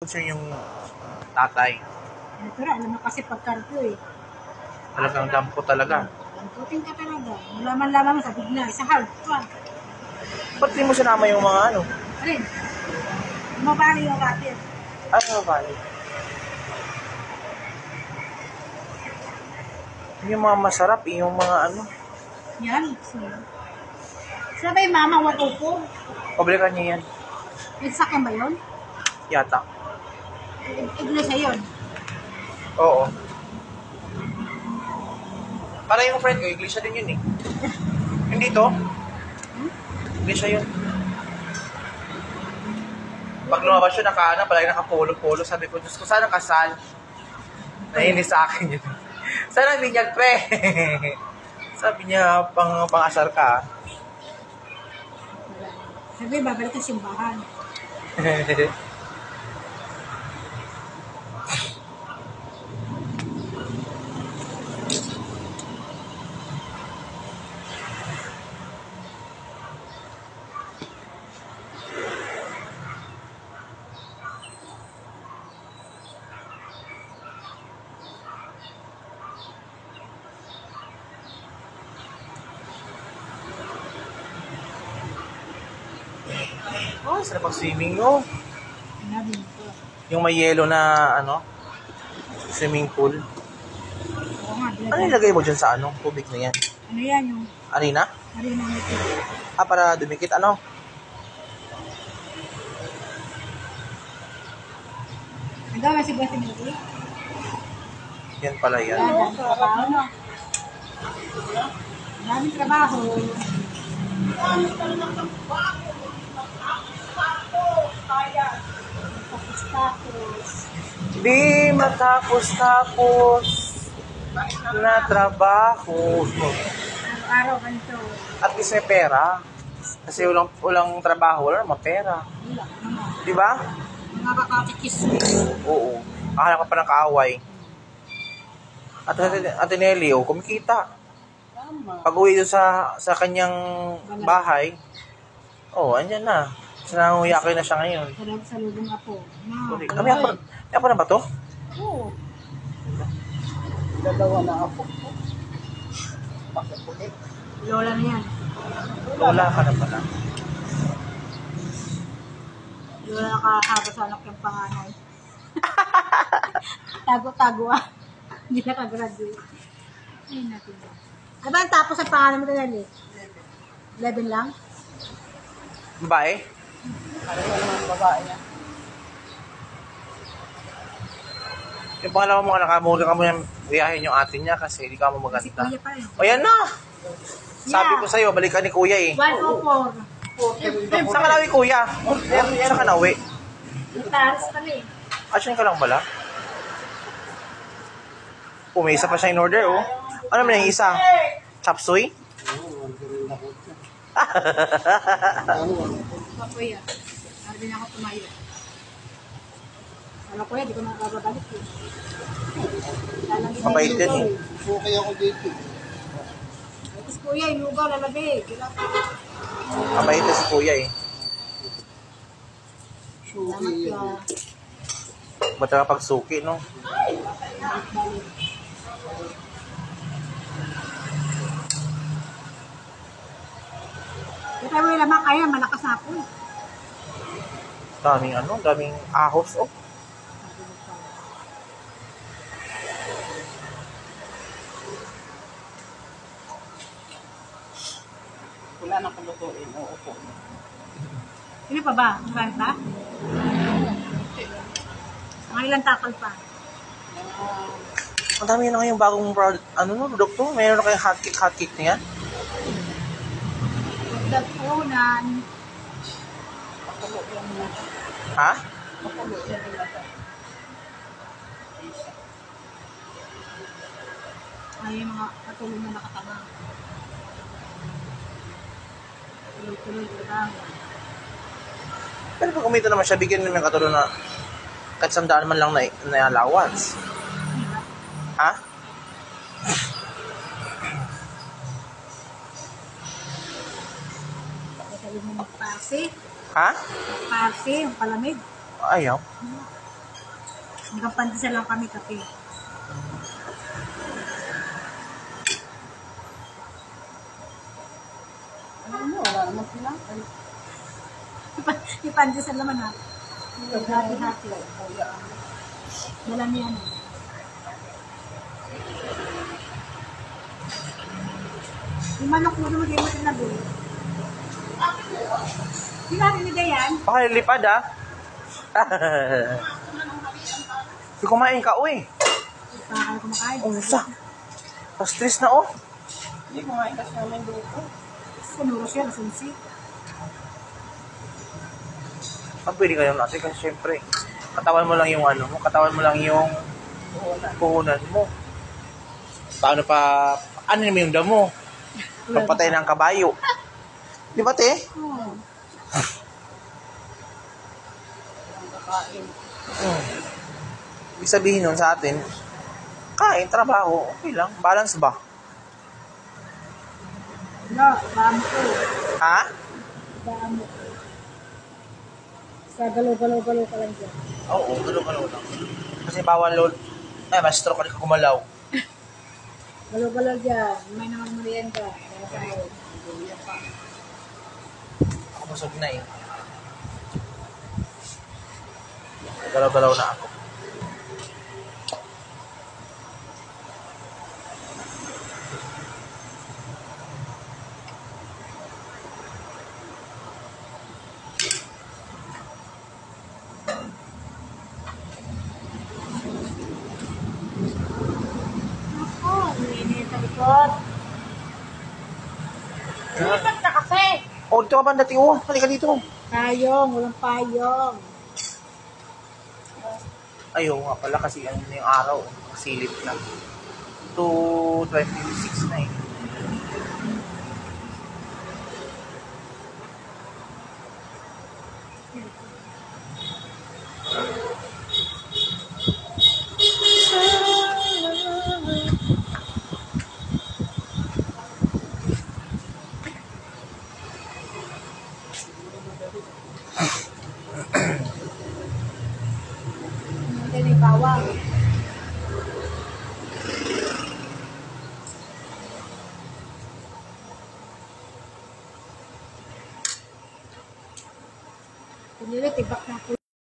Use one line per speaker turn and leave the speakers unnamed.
Siya yung tatay.
Ito na, alam mo kasi pagkarto eh.
Talagang dampo talaga.
Damputin ka talaga. Malaman-laman mo sa bigla. Isa hard pa.
Ba't di mo sinama yung mga ano?
Rin. Mabali yung water.
Ay, mabali. Yung mga masarap, yung mga ano.
Yan. Sabay mama, what upo?
Pablikan niya yan.
Nagsakin ba yun?
Yata.
Iglesia yun.
Oo. Para yung friend ko, iglesia din yun eh. Hindi to? Iglesia yun. Pag lumabas yun, palagi nakapulo-pulo. Sabi ko, Diyos ko, sana kasal. Nainis sa akin yun. Sana binyag, pre. Sabi niya, pang-asar ka.
Sabi, babalik ka simbahan.
Oh, sarap mag-swimming, no?
Sinabi ko.
Yung may yellow na, ano, swimming pool.
Oo nga,
Ano nilagay mo dyan sa ano, tubig na yan?
ano yan yung
Arena?
arena nito.
Ah, para dumikit, ano?
Nagawa si Boss Emily.
Yan pala yan.
Daming trabaho, no? Daming trabaho. Tapos.
Di matapos-tapos na trabaho.
Araw-araw ganito.
At least may pera. Kasi walang trabaho, wala namang pera.
Wala naman.
Di ba?
Mga kakakikis.
Oo. Akala ka pa ng kaaway. At Atenelio, kumikita.
Tama.
Pag uwi doon sa kanyang bahay, andyan na. Sinanguyakin na siya ngayon.
Sarap sa lubong ako.
Kami ako na ba to?
Oo.
Dalawa na ako. Bakit puti?
Lola na yan.
Lola ka na pala.
Lola nakakaba sa anak yung panganay. Tago-tago ah. Hindi nakagraduate. Ay, natin ba? Ano ba ang tapos sa pangalan mo talaga? 11 lang?
Babae?
Pareho naman babae niya.
Yung pangalawa mo ka nakamuli ka mo yung biyahin yung atin niya kasi hindi ka mo
Si
maganda.
Kuya pa rin.
O yan na! Sabi ko sa'yo, balikan ni Kuya eh.
104.
Saan ka nawi Kuya? Saan ka nawi?
Paris pala eh.
Asyan ka lang pala? May isa pa siya in order oh. Ano naman yung isa? Chop suey?
Pa Kuya. Sabi na ako tumayo. Alam ko yan, di ko nakakabalik eh.
Mabait din eh.
Okay ako dito.
Tapos Kuya, yung lugaw, lalabig.
Mabait din si Kuya eh.
Salamat ka.
Ba't ka pagsuki no?
Balik. Kita mo yung lamang kaya, malakas na ako.
Daming ahos oh.
Wala nang kulutuin. Oo po.
Sino pa ba? Ang ba? Mga ilang takal pa.
Ang dami na ngayong bagong product. Ano no, doktor? Mayroon na kayong hotcake na yan?
Pagdapunan.
Pakulo yan nila.
Ha?
Pakulo yan nila.
Ay, yung mga katulong na nakatama. Tuloy-tuloy ko lang.
Pero pag kumita naman siya, bigyan naman katulong na kahit sandaan man lang na allowance. Ha?
Sabi mo magparsi.
Ha?
Magparsi, yung palamig.
Ayaw.
Hanggang pandesal lang kami kape.
Ano mo, wala naman sila.
Yung pandesal naman ha. Hati-hati. Dala niya na. Yung manok mo naman kayo tinabi. Hindi natin nila yan.
Pakalilipad ah. Hindi kumain ka, uy.
Pakakala kumakain.
Oh, sa. Pa-stress na oh.
Hindi kumain kasi namin dito.
Sinuro siya, nasunsi.
Ang pwede ka naman kasi syempre, katawan mo lang yung ano mo, katawan mo lang yung puhunan mo. Paano pa, ano naman yung damo? Pagpatay ng kabayo. Di ba, te?
Oo.
Kakain.
Ibig sabihin nun sa atin, kain, trabaho, okay lang. Balance ba?
Wala, damo ko.
Ha?
Damo ko. Sa galaw-galaw-galaw ka lang dyan.
Oo, galaw-galaw lang. Kasi bawal load. Ay, mas stroke ka kumalaw.
Galaw-galaw dyan. May naman merienda. Kaya tayo.
Ako busog na eh. Galaw-galaw na ako.
Ako, mainit sa likod. Lumipat na kasi.
Oh, dito ka ba dati? Oh, halika dito.
Payong, walang payong.
Ayaw nga pala kasi ano na yung araw. Silip na. 2:26 na eh.
Hindi may bawang. Pinili, tibak na po.